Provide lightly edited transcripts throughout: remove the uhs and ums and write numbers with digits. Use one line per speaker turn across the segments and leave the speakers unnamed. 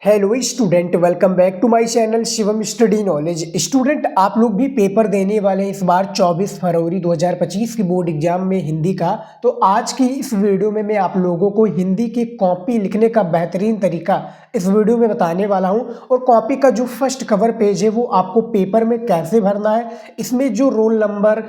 Hello student, welcome back to my channel Shivam study knowledge. Student, आप लोग भी paper देने वाले हैं इस बार 24 फरवरी 2025 की बोर्ड एग्जाम में हिंदी का। तो आज की इस वीडियो में मैं आप लोगों को हिंदी की कॉपी लिखने का बेहतरीन तरीका इस वीडियो में बताने वाला हूं। और कॉपी का जो फर्स्ट कवर पेज है वो आपको पेपर में कैसे भरना है, इसमें जो रोल नंबर,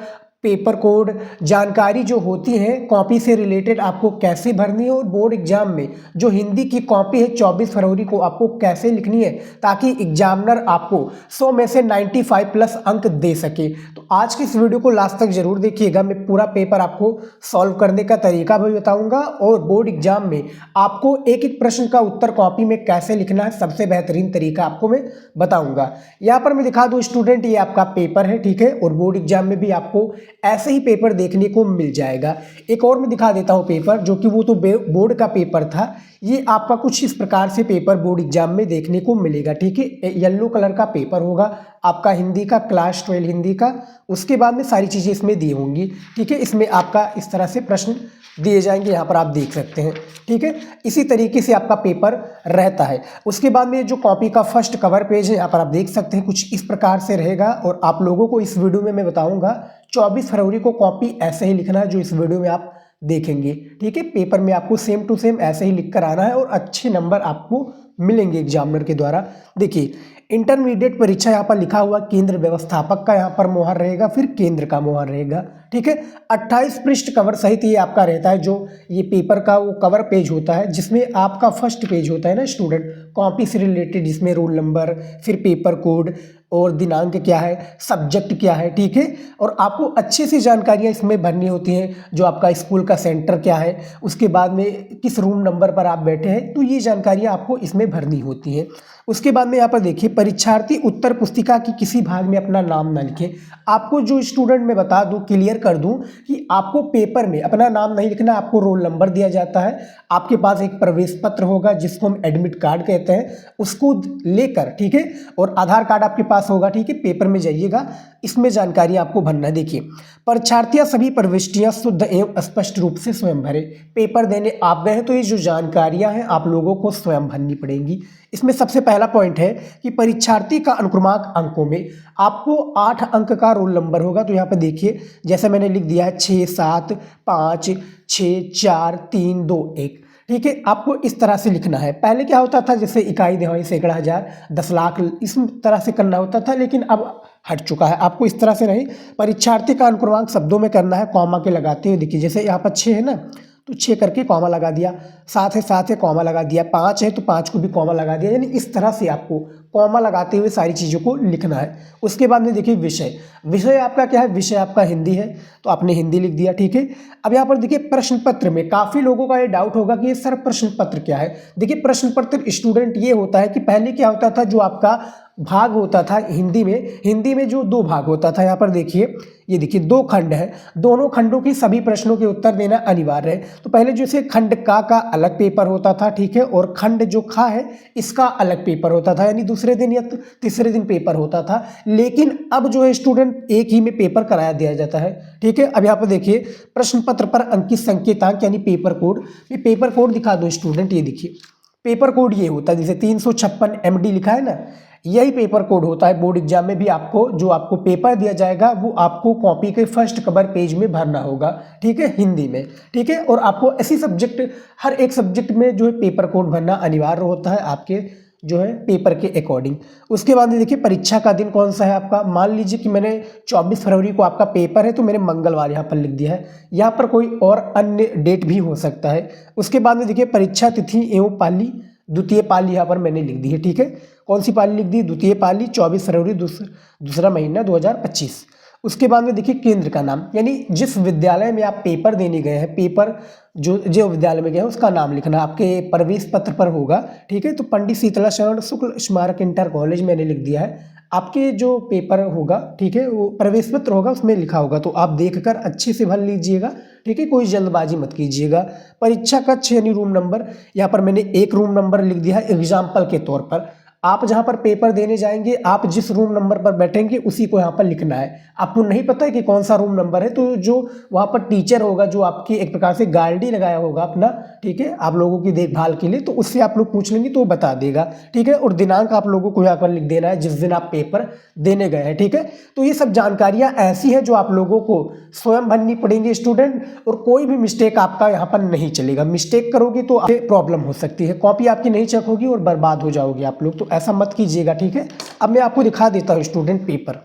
पेपर कोड, जानकारी जो होती है कॉपी से रिलेटेड आपको कैसे भरनी है, और बोर्ड एग्जाम में जो हिंदी की कॉपी है 24 फरवरी को आपको कैसे लिखनी है ताकि एग्जामिनर आपको 100 में से 95 प्लस अंक दे सके। तो आज की इस वीडियो को लास्ट तक जरूर देखिएगा। मैं पूरा पेपर आपको सॉल्व करने का तरीका भी बताऊंगा और बोर्ड एग्जाम में आपको एक एक प्रश्न का उत्तर कॉपी में कैसे लिखना है सबसे बेहतरीन तरीका आपको मैं बताऊंगा। यहाँ पर मैं दिखा दूं स्टूडेंट, ये आपका पेपर है, ठीक है, और बोर्ड एग्जाम में भी आपको ऐसे ही पेपर देखने को मिल जाएगा। एक और मैं दिखा देता हूं पेपर, जो कि वो तो बोर्ड का पेपर था। ये आपका कुछ इस प्रकार से पेपर बोर्ड एग्जाम में देखने को मिलेगा, ठीक है। येलो कलर का पेपर होगा आपका हिंदी का, क्लास 12 हिंदी का। उसके बाद में सारी चीज़ें इसमें दी होंगी, ठीक है। इसमें आपका इस तरह से प्रश्न दिए जाएंगे, यहाँ पर आप देख सकते हैं, ठीक है। इसी तरीके से आपका पेपर रहता है। उसके बाद में जो कॉपी का फर्स्ट कवर पेज है, यहाँ पर आप देख सकते हैं, कुछ इस प्रकार से रहेगा। और आप लोगों को इस वीडियो में मैं बताऊंगा 24 फरवरी को कॉपी ऐसे ही लिखना है जो इस वीडियो में आप देखेंगे, ठीक है। पेपर में आपको सेम टू सेम ऐसे ही लिख कर आना है और अच्छे नंबर आपको मिलेंगे एग्जामिनर के द्वारा। देखिए, इंटरमीडिएट परीक्षा यहाँ पर लिखा हुआ केंद्र व्यवस्थापक का यहाँ पर मोहर रहेगा, फिर केंद्र का मोहर रहेगा, ठीक है। 28 पृष्ठ कवर सहित ये आपका रहता है, जो ये पेपर का वो कवर पेज होता है जिसमें आपका फर्स्ट पेज होता है ना स्टूडेंट, कॉपी से रिलेटेड, जिसमें रोल नंबर, फिर पेपर कोड और दिनांक क्या है, सब्जेक्ट क्या है, ठीक है। और आपको अच्छे से जानकारियां इसमें भरनी होती हैं, जो आपका स्कूल का सेंटर क्या है, उसके बाद में किस रूम नंबर पर आप बैठे हैं, तो ये जानकारियां आपको इसमें भरनी होती हैं। उसके बाद में यहाँ पर देखिए, परीक्षार्थी उत्तर पुस्तिका की किसी भाग में अपना नाम ना लिखे। आपको जो स्टूडेंट मैं बता दूं, क्लियर कर दूं कि आपको पेपर में अपना नाम नहीं लिखना, आपको रोल नंबर दिया जाता है। आपके पास एक प्रवेश पत्र होगा जिसको हम एडमिट कार्ड कहते हैं, उसको लेकर, ठीक है, और आधार कार्ड आपके पास होगा, ठीक है। पेपर में जाइएगा, इसमें जानकारी आपको भरना है। देखिए, परीक्षार्थियां सभी प्रविष्टियां शुद्ध एवं स्पष्ट रूप से स्वयं भरे। पेपर देने आप गए हैं तो ये जो जानकारियां हैं आप लोगों को स्वयं भरनी पड़ेंगी। इसमें सबसे पहला पॉइंट है कि परीक्षार्थी का अनुक्रमांक अंकों में आपको 8 अंक का रोल नंबर होगा। तो यहाँ पे देखिए, जैसे मैंने लिख दिया है 6 7 5 6 4 3 2 1, ठीक है। आपको इस तरह से लिखना है। पहले क्या होता था, जैसे इकाई, दहाई, सैकड़ा, हजार, 10 लाख, इस तरह से करना होता था, लेकिन अब हट चुका है। आपको इस तरह से नहीं, परीक्षार्थी का अनुक्रमांक शब्दों में करना है, कॉमा के लगाते हुए। देखिए, जैसे यहाँ पर 6 है ना, तो 6 करके कॉमा लगा दिया, 7 है कॉमा लगा दिया, 5 है तो 5 को भी कॉमा लगा दिया। यानी इस तरह से आपको कॉमा लगाते हुए सारी चीज़ों को लिखना है। उसके बाद में देखिए, विषय आपका क्या है, विषय आपका हिंदी है तो आपने हिंदी लिख दिया, ठीक है। अब यहाँ पर देखिए, प्रश्न पत्र में काफ़ी लोगों का ये डाउट होगा कि ये सर प्रश्न पत्र क्या है। देखिए, प्रश्न पत्र स्टूडेंट ये होता है कि पहले क्या होता था, जो आपका भाग होता था हिंदी में जो 2 भाग होता था। यहाँ पर देखिए, ये देखिए 2 खंड है, दोनों खंडों की सभी प्रश्नों के उत्तर देना अनिवार्य है। तो पहले जैसे खंड का अलग पेपर होता था, ठीक है, और खंड जो खा है इसका अलग पेपर होता था, यानी दूसरे दिन या तीसरे दिन पेपर होता था। लेकिन अब जो है स्टूडेंट एक ही में पेपर कराया दिया जाता है, ठीक है। अब यहाँ पर देखिए, प्रश्न पत्र पर अंकित संकेतांक यानी पेपर कोड, ये पेपर कोड दिखा दो स्टूडेंट। ये देखिए, पेपर कोड ये होता है, जैसे 356 MD लिखा है ना, यही पेपर कोड होता है। बोर्ड एग्जाम में भी आपको जो आपको पेपर दिया जाएगा वो आपको कॉपी के फर्स्ट कवर पेज में भरना होगा, ठीक है, हिंदी में, ठीक है। और आपको ऐसी सब्जेक्ट, हर एक सब्जेक्ट में जो है पेपर कोड भरना अनिवार्य होता है आपके जो है पेपर के अकॉर्डिंग। उसके बाद में देखिए, परीक्षा का दिन कौन सा है आपका। मान लीजिए कि मैंने 24 फरवरी को आपका पेपर है तो मैंने मंगलवार यहाँ पर लिख दिया है, यहाँ पर कोई और अन्य डेट भी हो सकता है। उसके बाद में देखिए, परीक्षा तिथि एवं पाली, द्वितीय पाली यहाँ पर मैंने लिख दी है, ठीक है। कौन सी पाली लिख दी, द्वितीय पाली, 24 फरवरी, दूसरा महीना 2025। उसके बाद में देखिए, केंद्र का नाम, यानी जिस विद्यालय में आप पेपर देने गए हैं, पेपर जो विद्यालय में गए हैं उसका नाम लिखना आपके प्रवेश पत्र पर होगा, ठीक है। तो पंडित शीतला शरण शुक्ल स्मारक इंटर कॉलेज मैंने लिख दिया है। आपके जो पेपर होगा, ठीक है, वो प्रवेश पत्र होगा, उसमें लिखा होगा, तो आप देखकर अच्छे से भर लीजिएगा, ठीक है, कोई जल्दबाजी मत कीजिएगा। परीक्षा कक्ष यानी रूम नंबर, यहाँ पर मैंने एक रूम नंबर लिख दिया है एग्जाम्पल के तौर पर। आप जहाँ पर पेपर देने जाएंगे, आप जिस रूम नंबर पर बैठेंगे उसी को यहाँ पर लिखना है। आपको नहीं पता है कि कौन सा रूम नंबर है, तो जो वहाँ पर टीचर होगा, जो आपकी एक प्रकार से गार्डी लगाया होगा अपना, ठीक है, आप लोगों की देखभाल के लिए, तो उससे आप लोग पूछ लेंगे तो वो बता देगा, ठीक है। और दिनांक आप लोगों को यहाँ पर लिख देना है जिस दिन आप पेपर देने गए हैं, ठीक है। तो ये सब जानकारियाँ ऐसी हैं जो आप लोगों को स्वयं भरनी पड़ेंगी स्टूडेंट, और कोई भी मिस्टेक आपका यहाँ पर नहीं चलेगा। मिस्टेक करोगी तो प्रॉब्लम हो सकती है, कॉपी आपकी नहीं चेक होगी और बर्बाद हो जाओगे आप लोग, तो ऐसा मत कीजिएगा, ठीक है। अब मैं आपको दिखा देता हूँ स्टूडेंट पेपर,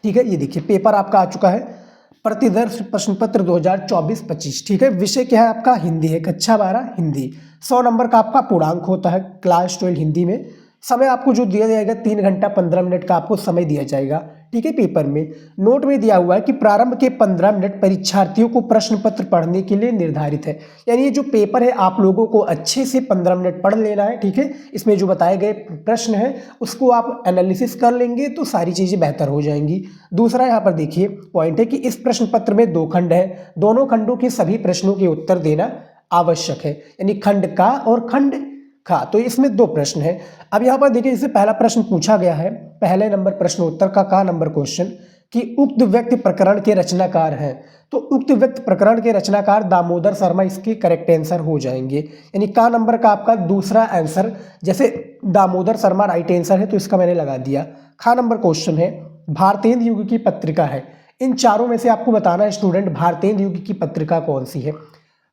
ठीक है। ये देखिए पेपर आपका आ चुका है, प्रतिदर्श प्रश्न पत्र 2024-25, ठीक है। विषय क्या है आपका? हिंदी है, कक्षा 12 हिंदी। 100 नंबर का आपका पूर्णांक होता है क्लास 12 हिंदी में। समय आपको जो दिया जाएगा 3 घंटा 15 मिनट का आपको समय दिया जाएगा, ठीक है। पेपर में नोट में दिया हुआ है कि प्रारंभ के 15 मिनट परीक्षार्थियों को प्रश्न पत्र पढ़ने के लिए निर्धारित है। यानी ये जो पेपर है आप लोगों को अच्छे से 15 मिनट पढ़ लेना है, ठीक है। इसमें जो बताए गए प्रश्न है उसको आप एनालिसिस कर लेंगे तो सारी चीज़ें बेहतर हो जाएंगी। दूसरा यहाँ पर देखिए पॉइंट है कि इस प्रश्न पत्र में 2 खंड है, दोनों खंडों के सभी प्रश्नों के उत्तर देना आवश्यक है, यानी खंड का और खंड खा। तो इसमें 2 प्रश्न है। अब यहाँ पर देखिए इससे पहला प्रश्न पूछा गया है, पहले नंबर प्रश्नोत्तर का नंबर क्वेश्चन, कि उक्त व्यक्ति प्रकरण के रचनाकार हैं। तो उक्त व्यक्ति प्रकरण के रचनाकार दामोदर शर्मा इसके करेक्ट आंसर हो जाएंगे, यानी का नंबर का आपका दूसरा आंसर, जैसे दामोदर शर्मा राइट आंसर है तो इसका मैंने लगा दिया। खा नंबर क्वेश्चन है, भारतेंदु युग की पत्रिका है। इन चारों में से आपको बताना है स्टूडेंट भारतेंदु युग की पत्रिका कौन सी है।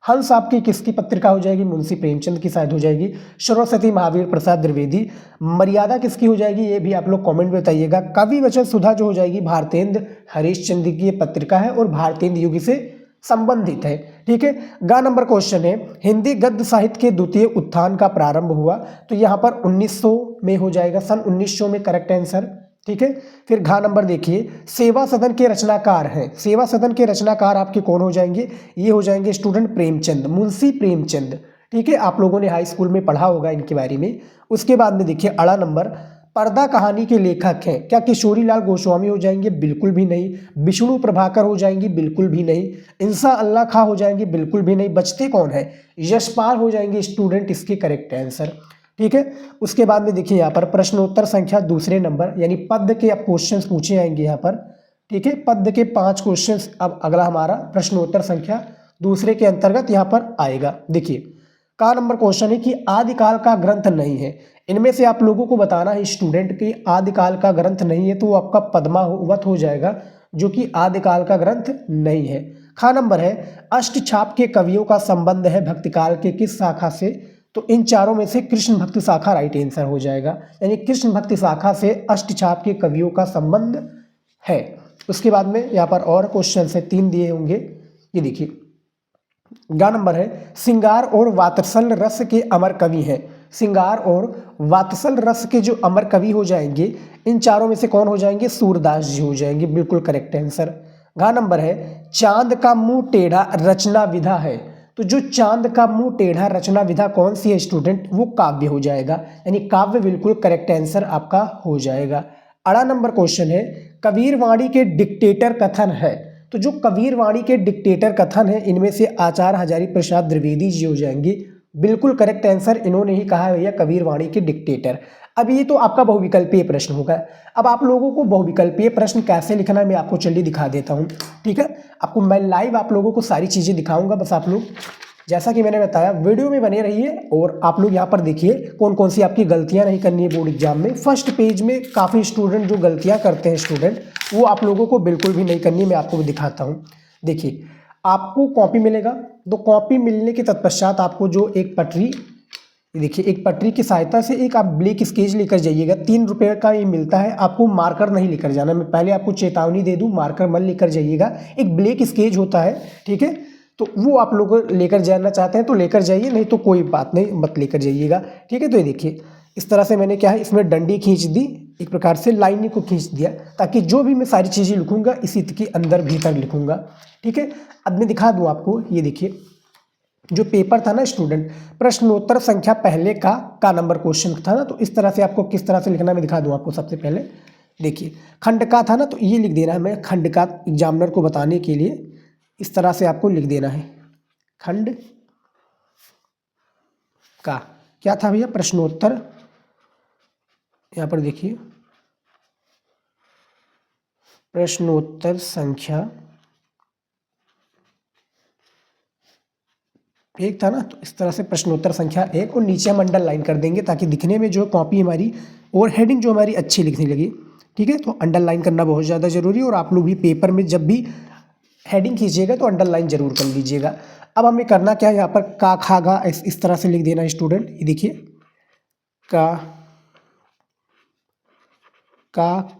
हंस आपकी किसकी पत्रिका हो जाएगी? मुंशी प्रेमचंद की शायद हो जाएगी। सरस्वती महावीर प्रसाद द्विवेदी। मर्यादा किसकी हो जाएगी ये भी आप लोग कमेंट में बताइएगा। कवि वचन सुधा जो हो जाएगी भारतेंद्र हरिश्चंद्र की ये पत्रिका है और भारतेंदु युग से संबंधित है, ठीक है। गा नंबर क्वेश्चन है, हिंदी गद्य साहित्य के द्वितीय उत्थान का प्रारंभ हुआ। तो यहाँ पर 1900 में हो जाएगा, सन 1900 में करेक्ट आंसर, ठीक है। फिर घा नंबर देखिए, सेवा सदन के रचनाकार हैं। सेवा सदन के रचनाकार आपके कौन हो जाएंगे? ये हो जाएंगे स्टूडेंट प्रेमचंद, मुंशी प्रेमचंद, ठीक है। आप लोगों ने हाई स्कूल में पढ़ा होगा इनके बारे में। उसके बाद में देखिए अड़ा नंबर, पर्दा कहानी के लेखक हैं। क्या किशोरी लाल गोस्वामी हो जाएंगे? बिल्कुल भी नहीं। विष्णु प्रभाकर हो जाएंगी? बिल्कुल भी नहीं। इंसा अल्लाह खां हो जाएंगे? बिल्कुल भी नहीं। बचते कौन है? यशपाल हो जाएंगे स्टूडेंट इसके करेक्ट आंसर, ठीक है। उसके बाद में देखिए यहाँ पर प्रश्नोत्तर संख्या दूसरे नंबर, यानी पद के अब क्वेश्चंस पूछे जाएंगे यहाँ पर, ठीक है। पद के 5 क्वेश्चंस अब अगला हमारा प्रश्नोत्तर संख्या दूसरे के अंतर्गत यहाँ पर आएगा। देखिए का नंबर क्वेश्चन है कि आदिकाल का ग्रंथ नहीं है। इनमें से आप लोगों को बताना है स्टूडेंट कि आदिकाल का ग्रंथ नहीं है, तो वो आपका पद्मावत हो जाएगा जो कि आदिकाल का ग्रंथ नहीं है। खा नंबर है, अष्टछाप के कवियों का संबंध है भक्तिकाल के किस शाखा से? तो इन चारों में से कृष्ण भक्ति शाखा राइट आंसर हो जाएगा, यानी कृष्ण भक्ति शाखा से अष्टछाप के कवियों का संबंध है। उसके बाद में यहाँ पर और क्वेश्चन है 3 दिए होंगे, ये देखिए। गा नंबर है, सिंगार और वात्सल रस के अमर कवि हैं। सिंगार और वात्सल रस के जो अमर कवि हो जाएंगे इन चारों में से कौन हो जाएंगे? सूरदास जी हो जाएंगे, बिल्कुल करेक्ट आंसर। घा नंबर है, चांद का मुंह टेढ़ा रचना विधा है। तो जो चांद का मुंह टेढ़ा रचना विधा कौन सी है स्टूडेंट? वो काव्य हो जाएगा, यानी काव्य बिल्कुल करेक्ट आंसर आपका हो जाएगा। अड़ा नंबर क्वेश्चन है, कबीरवाणी के डिक्टेटर कथन है। तो जो कबीरवाणी के डिक्टेटर कथन है इनमें से आचार्य हजारी प्रसाद द्विवेदी जी हो जाएंगे, बिल्कुल करेक्ट आंसर। इन्होंने ही कहा है भैया कबीरवाणी के डिक्टेटर। अब ये तो आपका बहुविकल्पीय प्रश्न होगा। अब आप लोगों को बहुविकल्पीय प्रश्न कैसे लिखना है मैं आपको चलिए दिखा देता हूँ, ठीक है। आपको मैं लाइव आप लोगों को सारी चीज़ें दिखाऊंगा, बस आप लोग जैसा कि मैंने बताया वीडियो में बने रहिए। और आप लोग यहाँ पर देखिए कौन कौन सी आपकी गलतियाँ नहीं करनी है बोर्ड एग्जाम में। फर्स्ट पेज में काफ़ी स्टूडेंट जो गलतियाँ करते हैं स्टूडेंट, वो आप लोगों को बिल्कुल भी नहीं करनी है, मैं आपको दिखाता हूँ। देखिए आपको कॉपी मिलेगा, तो कॉपी मिलने के तत्पश्चात आपको जो एक पटरी, देखिए एक पटरी की सहायता से एक आप ब्लैक स्केच लेकर जाइएगा। 3 रुपये का ये मिलता है, आपको मार्कर नहीं लेकर जाना। मैं पहले आपको चेतावनी दे दूं, मार्कर मत लेकर जाइएगा। एक ब्लैक स्केच होता है, ठीक है, तो वो आप लोग लेकर जाना चाहते हैं तो लेकर जाइए, नहीं तो कोई बात नहीं, मत लेकर जाइएगा, ठीक है। तो ये देखिए इस तरह से मैंने क्या है इसमें डंडी खींच दी, एक प्रकार से लाइन को खींच दिया, ताकि जो भी मैं सारी चीज़ें लिखूंगा इसी के अंदर भीतर लिखूंगा, ठीक है। अब मैं दिखा दूँ आपको, ये देखिए जो पेपर था ना स्टूडेंट, प्रश्नोत्तर संख्या पहले का नंबर क्वेश्चन था ना, तो इस तरह से आपको किस तरह से लिखना मैं दिखा दूं आपको। सबसे पहले देखिए खंड का था ना, तो ये लिख देना है मैं खंड का, एग्जामिनर को बताने के लिए इस तरह से आपको लिख देना है। खंड का क्या था भैया? प्रश्नोत्तर। यहाँ पर देखिए प्रश्नोत्तर संख्या एक था ना, तो इस तरह से प्रश्नोत्तर संख्या 1 और नीचे हम अंडरलाइन कर देंगे ताकि दिखने में जो कॉपी हमारी और हेडिंग जो हमारी अच्छी लिखने लगी। ठीक है, तो अंडरलाइन करना बहुत ज़्यादा ज़रूरी है और आप लोग भी पेपर में जब भी हेडिंग खींचिएगा तो अंडरलाइन जरूर कर लीजिएगा। अब हमें करना क्या है, यहाँ पर का खा गा इस तरह से लिख देना है स्टूडेंट। ये देखिए का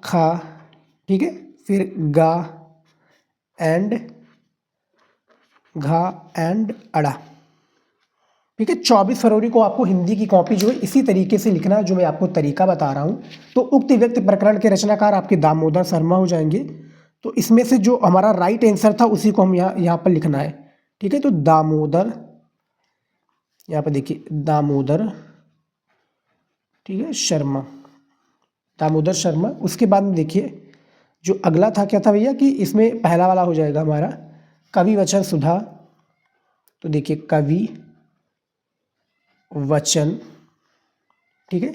खा, ठीक है, फिर गा एंड घा एंड अड़ा। ठीक है, 24 फरवरी को आपको हिंदी की कॉपी जो है इसी तरीके से लिखना है जो मैं आपको तरीका बता रहा हूँ। तो उक्त व्यक्ति प्रकरण के रचनाकार आपके दामोदर शर्मा हो जाएंगे। तो इसमें से जो हमारा राइट आंसर था उसी को हम यहाँ पर लिखना है। ठीक है, तो दामोदर, यहाँ पर देखिए दामोदर, ठीक है, शर्मा, दामोदर शर्मा। उसके बाद में देखिए जो अगला था क्या था भैया कि इसमें पहला वाला हो जाएगा हमारा कवि वचन सुधा। तो देखिए कवि वचन, ठीक है,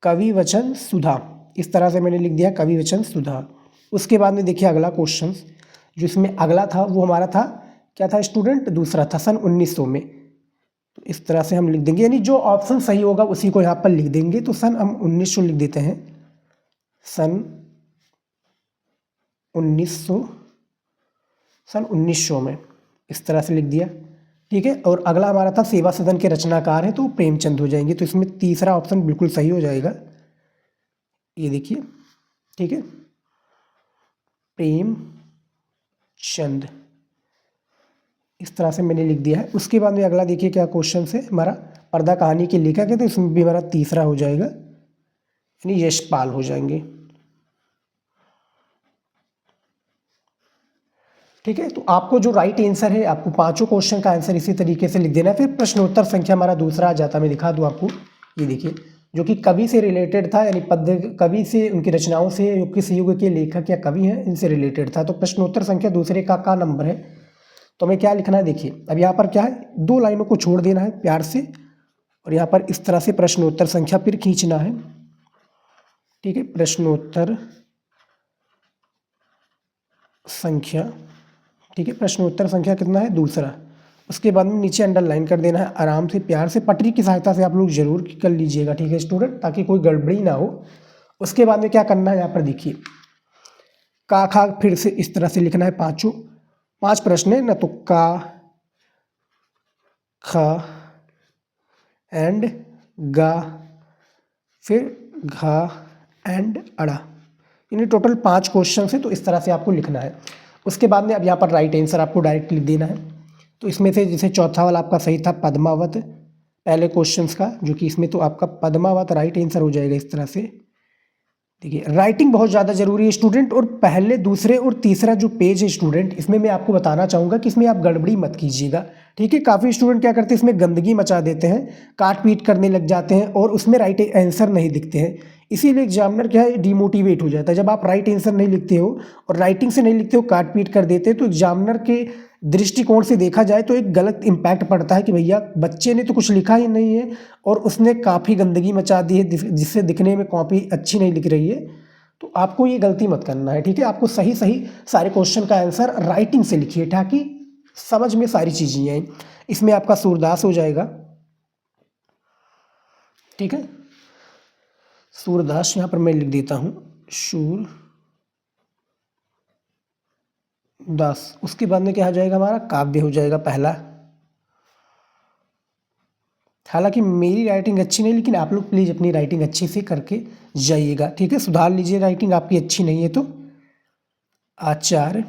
कवि वचन सुधा, इस तरह से मैंने लिख दिया कवि वचन सुधा। उसके बाद में देखिए अगला क्वेश्चन जो इसमें अगला था वो हमारा था क्या था स्टूडेंट, दूसरा था सन 1900 में। तो इस तरह से हम लिख देंगे, यानी जो ऑप्शन सही होगा उसी को यहाँ पर लिख देंगे। तो सन हम 1900 लिख देते हैं, सन 1900 में, इस तरह से लिख दिया। ठीक है, और अगला हमारा था सेवा सदन के रचनाकार है तो प्रेमचंद हो जाएंगे। तो इसमें तीसरा ऑप्शन बिल्कुल सही हो जाएगा, ये देखिए। ठीक है, प्रेमचंद, इस तरह से मैंने लिख दिया है। उसके बाद में अगला देखिए क्या क्वेश्चन है हमारा, पर्दा कहानी के लेखक है तो इसमें भी हमारा तीसरा हो जाएगा, यानी यशपाल हो जाएंगे। ठीक है, तो आपको जो राइट आंसर है आपको पांचों क्वेश्चन का आंसर इसी तरीके से लिख देना है। फिर प्रश्नोत्तर संख्या हमारा दूसरा आ जाता है, मैं दिखा दूं आपको, ये देखिए जो कि कवि से रिलेटेड था, यानी पद्य कवि से, उनकी रचनाओं से, किस युग के लेखक या कवि हैं इनसे रिलेटेड था। तो प्रश्नोत्तर संख्या दूसरे का नंबर है, तो हमें क्या लिखना है देखिए। अब यहाँ पर क्या है, 2 लाइनों को छोड़ देना है प्यार से और यहाँ पर इस तरह से प्रश्नोत्तर संख्या फिर खींचना है। ठीक है, प्रश्नोत्तर संख्या, ठीक है, प्रश्नोत्तर संख्या कितना है, दूसरा। उसके बाद में नीचे अंडरलाइन कर देना है, आराम से प्यार से पटरी की सहायता से आप लोग जरूर कर लीजिएगा। ठीक है स्टूडेंट, ताकि कोई गड़बड़ी ना हो। उसके बाद में क्या करना है, यहाँ पर देखिए का खा फिर से इस तरह से लिखना है, 5 प्रश्न है ना, तो का खा एंड गा फिर घा एंड अड़ा, यानी टोटल 5 क्वेश्चन है। तो इस तरह से आपको लिखना है। उसके बाद में अब यहाँ पर राइट आंसर आपको डायरेक्ट लिख देना है। तो इसमें से जैसे चौथा वाला आपका सही था पद्मावत, पहले क्वेश्चंस का, जो कि इसमें तो आपका पद्मावत राइट आंसर हो जाएगा इस तरह से। देखिए राइटिंग बहुत ज़्यादा जरूरी है स्टूडेंट, और पहले, दूसरे और तीसरा जो पेज है स्टूडेंट, इसमें मैं आपको बताना चाहूँगा कि इसमें आप गड़बड़ी मत कीजिएगा। ठीक है, काफ़ी स्टूडेंट क्या करते हैं, इसमें गंदगी मचा देते हैं, काट पीट करने लग जाते हैं और उसमें राइट आंसर नहीं दिखते हैं। इसीलिए एग्जामिनर क्या है, डिमोटिवेट हो जाता है। जब आप राइट आंसर नहीं लिखते हो और राइटिंग से नहीं लिखते हो, काट पीट कर देते हैं, तो एग्जामिनर के दृष्टिकोण से देखा जाए तो एक गलत इम्पैक्ट पड़ता है कि भैया बच्चे ने तो कुछ लिखा ही नहीं है और उसने काफ़ी गंदगी मचा दी है, जिससे दिखने में कॉपी अच्छी नहीं लिख रही है। तो आपको ये गलती मत करना है। ठीक है, आपको सही सही सारे क्वेश्चन का आंसर राइटिंग से लिखिए ताकि समझ में सारी चीज़ें आए। इसमें आपका सूरदास हो जाएगा। ठीक है, सूरदास यहाँ पर मैं लिख देता हूँ, सूरदास। उसके बाद में क्या आ जाएगा, हमारा काव्य हो जाएगा पहला। हालांकि मेरी राइटिंग अच्छी नहीं, लेकिन आप लोग प्लीज़ अपनी राइटिंग अच्छी से करके जाइएगा। ठीक है, सुधार लीजिए, राइटिंग आपकी अच्छी नहीं है तो। आचार्य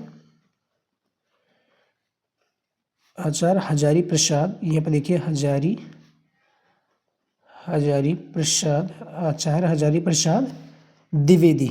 हजारी प्रसाद, यहाँ पर देखिए हजारी प्रसाद, आचार्य हजारी प्रसाद द्विवेदी।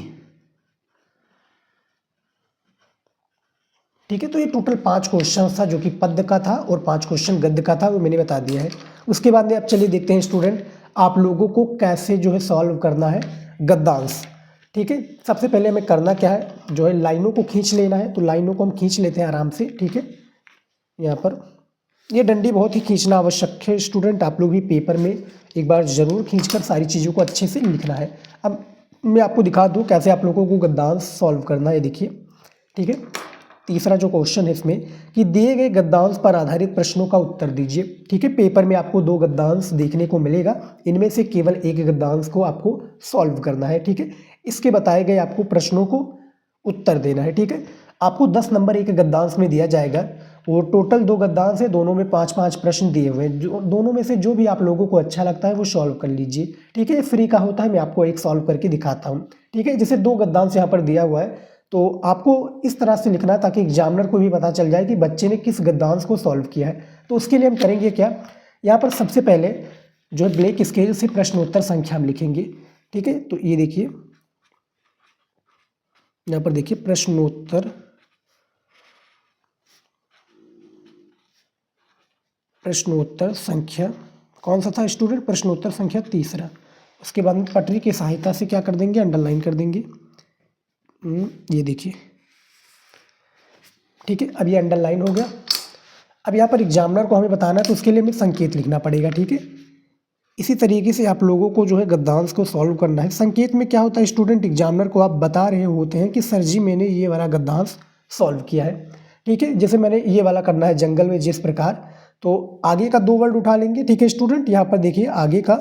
ठीक है, तो ये टोटल 5 क्वेश्चन था जो कि पद्य का था और 5 क्वेश्चन गद्य का था, वो मैंने बता दिया है। उसके बाद में अब चलिए देखते हैं स्टूडेंट आप लोगों को कैसे जो है सॉल्व करना है गद्यांश। ठीक है, सबसे पहले हमें करना क्या है, जो है लाइनों को खींच लेना है। तो लाइनों को हम खींच लेते हैं आराम से। ठीक है, यहाँ पर ये डंडी बहुत ही खींचना आवश्यक है स्टूडेंट, आप लोग भी पेपर में एक बार ज़रूर खींचकर सारी चीज़ों को अच्छे से लिखना है। अब मैं आपको दिखा दूँ कैसे आप लोगों को गद्यांश सॉल्व करना है, देखिए। ठीक है, तीसरा जो क्वेश्चन है इसमें कि दिए गए गद्यांश पर आधारित प्रश्नों का उत्तर दीजिए। ठीक है, पेपर में आपको 2 गद्यांश देखने को मिलेगा, इनमें से केवल एक गद्यांश को आपको सॉल्व करना है। ठीक है, इसके बताए गए आपको प्रश्नों को उत्तर देना है। ठीक है, आपको 10 नंबर एक गद्यांश में दिया जाएगा और टोटल 2 गद्यांश है, दोनों में 5-5 प्रश्न दिए हुए हैं। जो दोनों में से जो भी आप लोगों को अच्छा लगता है वो सॉल्व कर लीजिए। ठीक है, फ्री का होता है, मैं आपको एक सॉल्व करके दिखाता हूँ। ठीक है, जैसे 2 गद्यांश यहाँ पर दिया हुआ है तो आपको इस तरह से लिखना है ताकि एग्जामिनर को भी पता चल जाए कि बच्चे ने किस गद्यांश को सॉल्व किया है। तो उसके लिए हम करेंगे क्या, यहाँ पर सबसे पहले जो है ब्लैक स्केल से प्रश्नोत्तर संख्या हम लिखेंगे। ठीक है, तो ये देखिए यहाँ पर देखिए प्रश्नोत्तर संख्या कौन सा था स्टूडेंट, प्रश्नोत्तर संख्या तीसरा। उसके बाद में पटरी की सहायता से क्या कर देंगे, अंडरलाइन कर देंगे। ये देखिए, ठीक है, अब ये अंडरलाइन हो गया। अब यहाँ पर एग्जामिनर को हमें बताना है तो उसके लिए हमें संकेत लिखना पड़ेगा। ठीक है, इसी तरीके से आप लोगों को जो है गद्यांश को सॉल्व करना है। संकेत में क्या होता है स्टूडेंट, एग्जामिनर को आप बता रहे होते हैं कि सर जी मैंने ये वाला गद्यांश सॉल्व किया है। ठीक है, जैसे मैंने ये वाला करना है जंगल में जिस प्रकार, तो आगे का 2 वर्ड उठा लेंगे। ठीक है स्टूडेंट, यहाँ पर देखिए आगे का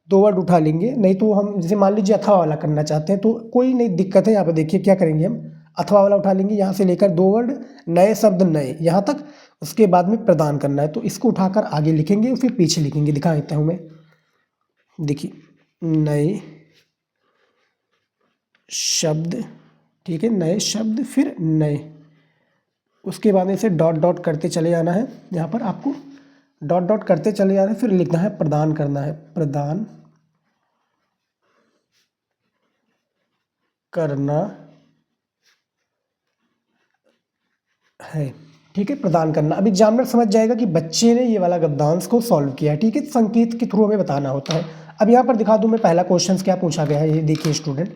2 वर्ड उठा लेंगे, नहीं तो हम जैसे मान लीजिए अथवा वाला करना चाहते हैं तो कोई नहीं दिक्कत है। यहाँ पर देखिए क्या करेंगे, हम अथवा वाला उठा लेंगे, यहाँ से लेकर 2 वर्ड नए शब्द नए यहाँ तक, उसके बाद में प्रदान करना है तो इसको उठाकर आगे लिखेंगे फिर पीछे लिखेंगे। दिखा देता हूँ मैं, देखिए नए शब्द। ठीक है, नए शब्द फिर नए, उसके बाद में से डॉट डॉट करते चले जाना है। यहाँ पर आपको डॉट डॉट करते चले जाना है, फिर लिखना है प्रदान करना है, प्रदान करना है। ठीक है, प्रदान करना। अब एग्जामिनर समझ जाएगा कि बच्चे ने ये वाला गद्यांश को सॉल्व किया है। ठीक है, संकेत के थ्रू हमें बताना होता है। अब यहाँ पर दिखा दूँ मैं पहला क्वेश्चन क्या पूछा गया है, ये देखिए स्टूडेंट।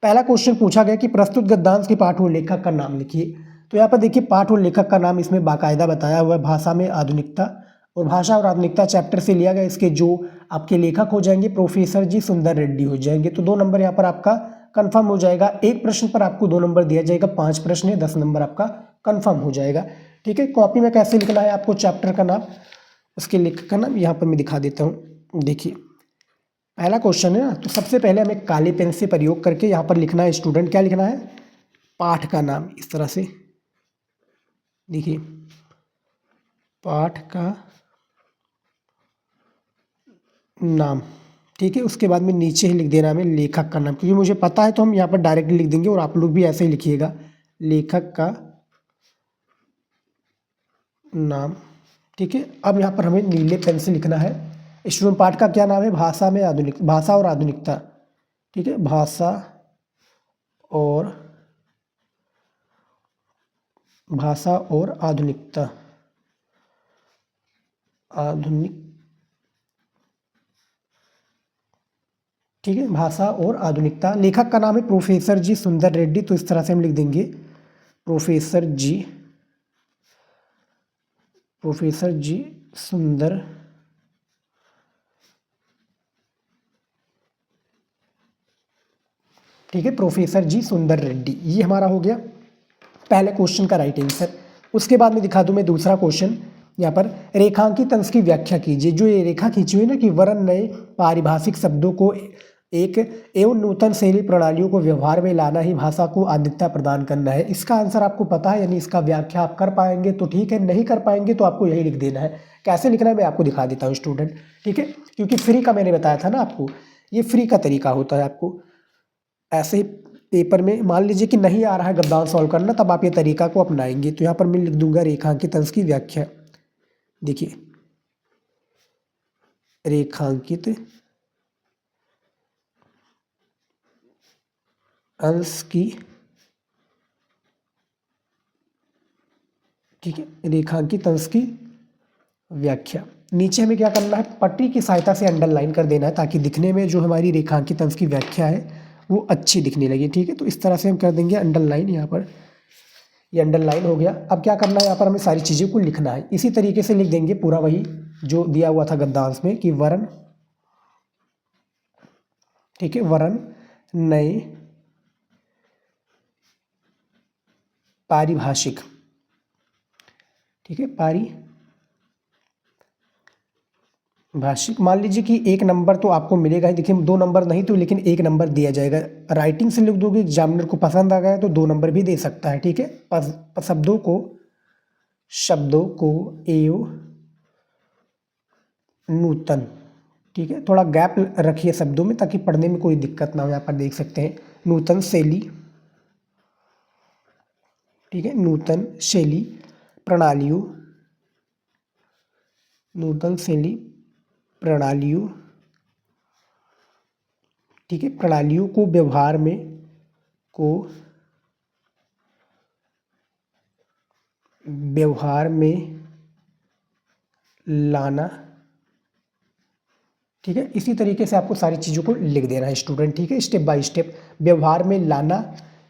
पहला क्वेश्चन पूछा गया कि प्रस्तुत गद्यांश के पाठ और लेखक का नाम लिखिए। तो यहाँ पर देखिए पाठ और लेखक का नाम इसमें बाकायदा बताया हुआ है, भाषा में आधुनिकता, और भाषा और आधुनिकता चैप्टर से लिया गया। इसके जो आपके लेखक हो जाएंगे प्रोफेसर जी सुंदर रेड्डी हो जाएंगे। तो 2 नंबर यहाँ पर आपका कंफर्म हो जाएगा। एक प्रश्न पर आपको 2 नंबर दिया जाएगा, 5 प्रश्न है, 10 नंबर आपका कंफर्म हो जाएगा। ठीक है, कॉपी में कैसे लिखना है आपको चैप्टर का नाम, उसके लेखक का नाम यहाँ पर मैं दिखा देता हूँ। देखिए पहला क्वेश्चन है ना, तो सबसे पहले हमें काले पेन से प्रयोग करके यहाँ पर लिखना है स्टूडेंट, क्या लिखना है, पाठ का नाम। इस तरह से देखिए पाठ का नाम। ठीक है, उसके बाद में नीचे ही लिख देना हमें लेखक का नाम, क्योंकि मुझे पता है तो हम यहाँ पर डायरेक्टली लिख देंगे और आप लोग भी ऐसे ही लिखिएगा, लेखक का नाम। ठीक है, अब यहाँ पर हमें नीले पेन से लिखना है स्टूडेंट, पाठ का क्या नाम है, भाषा में आधुनिक, भाषा और आधुनिकता। ठीक है, भाषा और आधुनिकता, आधुनिक। ठीक है, भाषा और आधुनिकता। लेखक का नाम है प्रोफेसर जी सुंदर रेड्डी, तो इस तरह से हम लिख देंगे प्रोफेसर जी सुंदर। ठीक है, प्रोफेसर जी सुंदर रेड्डी, ये हमारा हो गया पहले क्वेश्चन का राइट आंसर। उसके बाद में दिखा दूं मैं दूसरा क्वेश्चन, यहाँ पर रेखांकित अंश की व्याख्या कीजिए। जो ये रेखा खींची हुई ना कि वर्ण नए पारिभाषिक शब्दों को एक एवं नूतन शैली प्रणालियों को व्यवहार में लाना ही भाषा को आद्यता प्रदान करना है। इसका आंसर आपको पता है, यानी इसका व्याख्या आप कर पाएंगे तो ठीक है, नहीं कर पाएंगे तो आपको यही लिख देना है। कैसे लिखना है मैं आपको दिखा देता हूँ स्टूडेंट। ठीक है, क्योंकि फ्री का मैंने बताया था ना आपको, ये फ्री का तरीका होता है। आपको ऐसे ही पेपर में मान लीजिए कि नहीं आ रहा है गद्यांश सॉल्व करना, तब आप ये तरीका को अपनाएंगे। तो यहाँ पर मैं लिख दूंगा रेखांकित अंश की व्याख्या। देखिए रेखांकित अंश की, ठीक है, रेखांकित अंश की व्याख्या। नीचे हमें क्या करना है, पट्टी की सहायता से अंडरलाइन कर देना है ताकि दिखने में जो हमारी रेखांकित अंश की व्याख्या है वो अच्छी दिखने लगे। ठीक है, तो इस तरह से हम कर देंगे अंडरलाइन। यहाँ पर ये अंडरलाइन हो गया। अब क्या करना है, यहाँ पर हमें सारी चीज़ों को लिखना है। इसी तरीके से लिख देंगे पूरा वही जो दिया हुआ था गद्यांश में कि वर्ण, ठीक है, वर्ण नए पारिभाषिक, ठीक है, पारिभाषिक। मान लीजिए कि 1 नंबर तो आपको मिलेगा ही, देखिए 2 नंबर नहीं तो लेकिन 1 नंबर दिया जाएगा। राइटिंग से लिख दोगे, एग्जामिनर को पसंद आ गया तो 2 नंबर भी दे सकता है। ठीक है, शब्दों को एयो नूतन, ठीक है, थोड़ा गैप रखिए शब्दों में ताकि पढ़ने में कोई दिक्कत ना हो। यहाँ पर देख सकते हैं नूतन शैली, ठीक है, नूतन शैली प्रणालियों, नूतन शैली प्रणालियों, ठीक है, प्रणालियों को व्यवहार में लाना, ठीक है। इसी तरीके से आपको सारी चीज़ों को लिख देना है स्टूडेंट, ठीक है, स्टेप बाय स्टेप। व्यवहार में लाना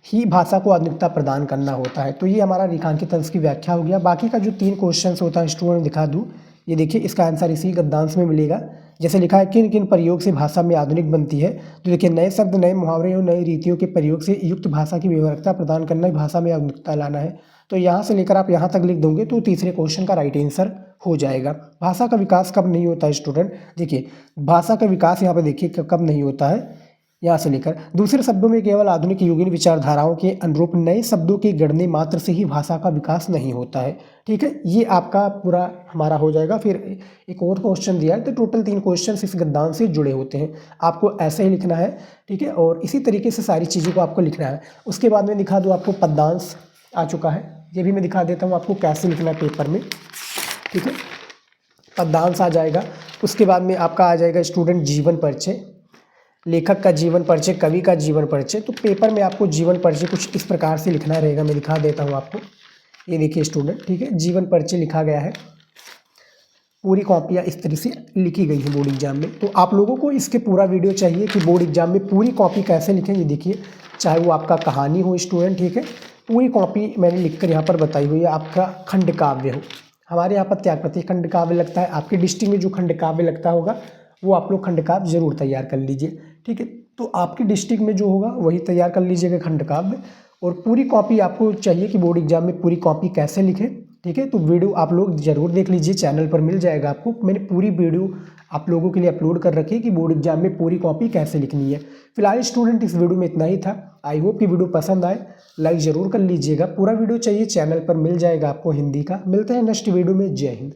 ही भाषा को आधुनिकता प्रदान करना होता है। तो ये हमारा रेखांकित अंश की व्याख्या हो गया। बाकी का जो 3 क्वेश्चंस होता है स्टूडेंट दिखा दूँ, ये देखिए इसका आंसर इसी गद्यांश में मिलेगा। जैसे लिखा है किन किन प्रयोग से भाषा में आधुनिक बनती है, तो देखिए नए शब्द, नए मुहावरे और नई रीतियों के प्रयोग से युक्त भाषा की व्यवहारिकता प्रदान करना ही भाषा में आधुनिकता लाना है। तो यहाँ से लेकर आप यहाँ तक लिख दोगे तो तीसरे क्वेश्चन का राइट आंसर हो जाएगा। भाषा का विकास कब नहीं होता है स्टूडेंट, देखिए भाषा का विकास यहाँ पे देखिए कब नहीं होता है, यहाँ से लेकर दूसरे शब्दों में केवल आधुनिक युगीन विचारधाराओं के अनुरूप नए शब्दों के गढ़ने मात्र से ही भाषा का विकास नहीं होता है। ठीक है, ये आपका पूरा हमारा हो जाएगा। फिर एक और क्वेश्चन दिया है, तो टोटल 3 क्वेश्चन इस गद्यांश से जुड़े होते हैं, आपको ऐसे ही लिखना है। ठीक है, और इसी तरीके से सारी चीज़ों को आपको लिखना है। उसके बाद में दिखा दूँ आपको पद्यांश आ चुका है, ये भी मैं दिखा देता हूँ आपको कैसे लिखना है पेपर में। ठीक है, पद्यांश आ जाएगा। उसके बाद में आपका आ जाएगा स्टूडेंट जीवन परिचय, लेखक का जीवन परिचय, कवि का जीवन परिचय। तो पेपर में आपको जीवन परिचय कुछ इस प्रकार से लिखना रहेगा, मैं दिखा देता हूँ आपको। ये देखिए स्टूडेंट, ठीक है, जीवन परिचय लिखा गया है, पूरी कॉपियाँ इस तरह से लिखी गई है बोर्ड एग्जाम में। तो आप लोगों को इसके पूरा वीडियो चाहिए कि बोर्ड एग्जाम में पूरी कॉपी कैसे लिखें, ये देखिए, चाहे वो आपका कहानी हो स्टूडेंट, ठीक है, पूरी कॉपी मैंने लिखकर यहाँ पर बताई हुई है। आपका खंड काव्य हो, हमारे यहाँ पर त्यागपति खंड काव्य लगता है, आपके डिस्ट्रिक्ट में जो खंड काव्य लगता होगा वो आप लोग खंड काव्य जरूर तैयार कर लीजिए। ठीक है, तो आपके डिस्ट्रिक्ट में जो होगा वही तैयार कर लीजिएगा खंड काव्य। और पूरी कॉपी आपको चाहिए कि बोर्ड एग्जाम में पूरी कॉपी कैसे लिखें। ठीक है, तो वीडियो आप लोग जरूर देख लीजिए, चैनल पर मिल जाएगा आपको। मैंने पूरी वीडियो आप लोगों के लिए अपलोड कर रखी है कि बोर्ड एग्जाम में पूरी कॉपी कैसे लिखनी है। फिलहाल स्टूडेंट इस वीडियो में इतना ही था। आई होप कि वीडियो पसंद आए, लाइक ज़रूर कर लीजिएगा। पूरा वीडियो चाहिए चैनल पर मिल जाएगा आपको हिंदी का। मिलते हैं नेक्स्ट वीडियो में, जय हिंद।